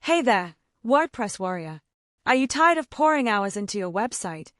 Hey there, WordPress warrior. Are you tired of pouring hours into your website,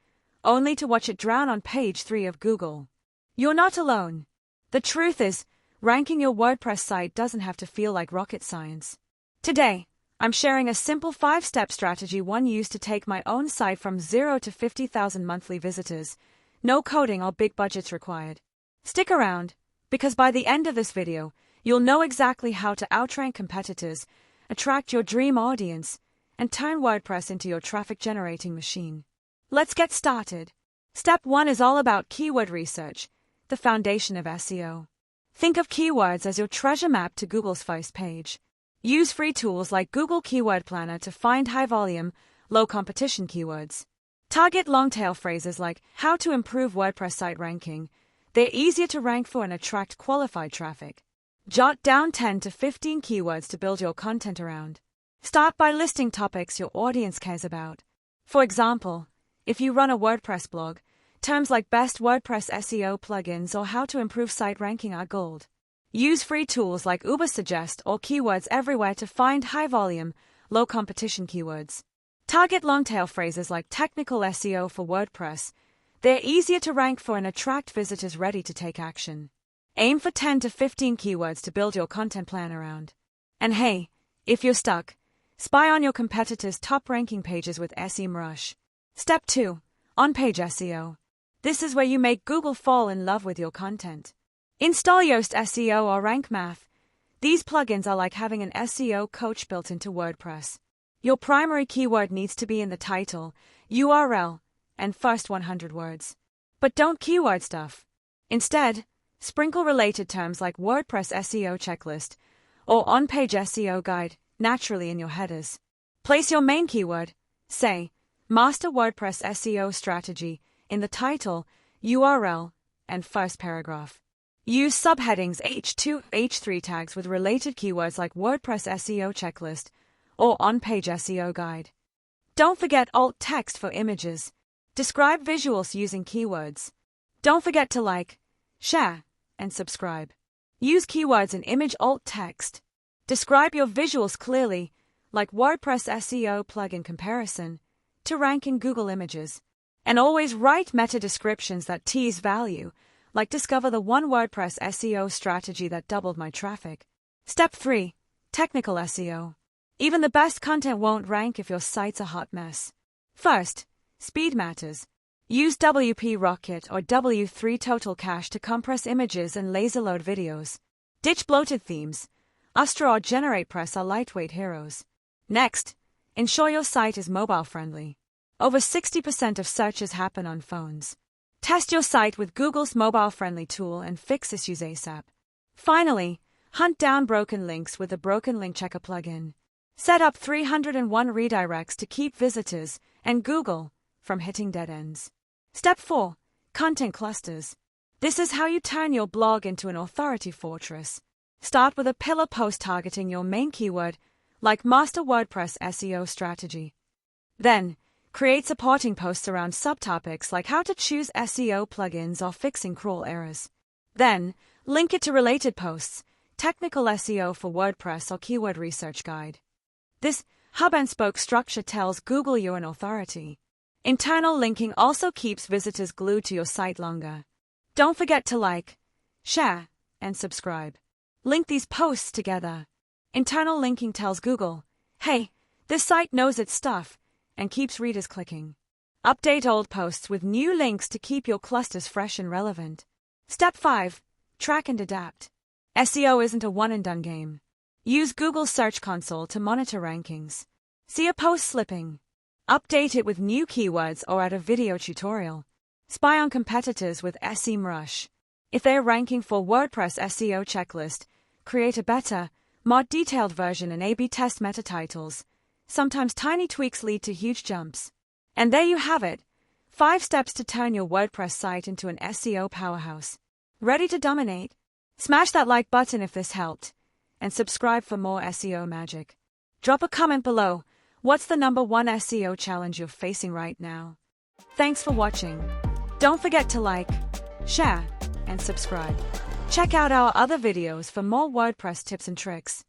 only to watch it drown on page 3 of Google? You're not alone. The truth is, ranking your WordPress site doesn't have to feel like rocket science. Today, I'm sharing a simple 5-step strategy one used to take my own site from 0 to 50,000 monthly visitors. No coding or big budgets required. Stick around, because by the end of this video, you'll know exactly how to outrank competitors, attract your dream audience, and turn WordPress into your traffic-generating machine. Let's get started. Step 1 is all about keyword research, the foundation of SEO. Think of keywords as your treasure map to Google's first page. Use free tools like Google Keyword Planner to find high-volume, low-competition keywords. Target long-tail phrases like how to improve WordPress site ranking. They're easier to rank for and attract qualified traffic. Jot down 10 to 15 keywords to build your content around. Start by listing topics your audience cares about. For example, if you run a WordPress blog, terms like best WordPress SEO plugins or how to improve site ranking are gold. Use free tools like Ubersuggest or Keywords Everywhere to find high-volume, low-competition keywords. Target long-tail phrases like technical SEO for WordPress. They're easier to rank for and attract visitors ready to take action. Aim for 10 to 15 keywords to build your content plan around. And hey, if you're stuck, spy on your competitors' top ranking pages with SEMrush. Step 2. On-page SEO. This is where you make Google fall in love with your content. Install Yoast SEO or Rank Math. These plugins are like having an SEO coach built into WordPress. Your primary keyword needs to be in the title, URL, and first 100 words. But don't keyword stuff. Instead, sprinkle related terms like WordPress SEO checklist or on-page SEO guide naturally in your headers. Place your main keyword, say, Master WordPress SEO strategy, in the title, URL, and first paragraph. Use subheadings H2, H3 tags with related keywords like WordPress SEO checklist or on-page SEO guide. Don't forget alt text for images. Describe visuals using keywords. Don't forget to like, share, and subscribe. Use keywords in image alt text. Describe your visuals clearly, like WordPress SEO plugin comparison, to rank in Google Images. And always write meta descriptions that tease value, like discover the one WordPress SEO strategy that doubled my traffic. Step 3. Technical SEO. Even the best content won't rank if your site's a hot mess. First, speed matters. Use WP Rocket or W3 Total Cache to compress images and laser load videos. Ditch bloated themes. Astra or GeneratePress are lightweight heroes. Next, ensure your site is mobile-friendly. Over 60% of searches happen on phones. Test your site with Google's mobile-friendly tool and fix issues ASAP. Finally, hunt down broken links with the Broken Link Checker plugin. Set up 301 redirects to keep visitors and Google from hitting dead ends. Step 4. Content clusters. This is how you turn your blog into an authority fortress. Start with a pillar post targeting your main keyword, like Master WordPress SEO strategy. Then, create supporting posts around subtopics like how to choose SEO plugins or fixing crawl errors. Then, link it to related posts, technical SEO for WordPress or keyword research guide. This hub-and-spoke structure tells Google you're an authority. Internal linking also keeps visitors glued to your site longer. Don't forget to like, share, and subscribe. Link these posts together. Internal linking tells Google, hey, this site knows its stuff, and keeps readers clicking. Update old posts with new links to keep your clusters fresh and relevant. Step 5. Track and adapt. SEO isn't a one-and-done game. Use Google Search Console to monitor rankings. See a post slipping? Update it with new keywords or add a video tutorial. Spy on competitors with SEMrush. If they're ranking for WordPress SEO checklist, create a better, more detailed version and A/B test meta titles. Sometimes tiny tweaks lead to huge jumps. And there you have it. 5 steps to turn your WordPress site into an SEO powerhouse. Ready to dominate? Smash that like button if this helped. And subscribe for more SEO magic. Drop a comment below. What's the #1 SEO challenge you're facing right now? Thanks for watching. Don't forget to like, share, and subscribe. Check out our other videos for more WordPress tips and tricks.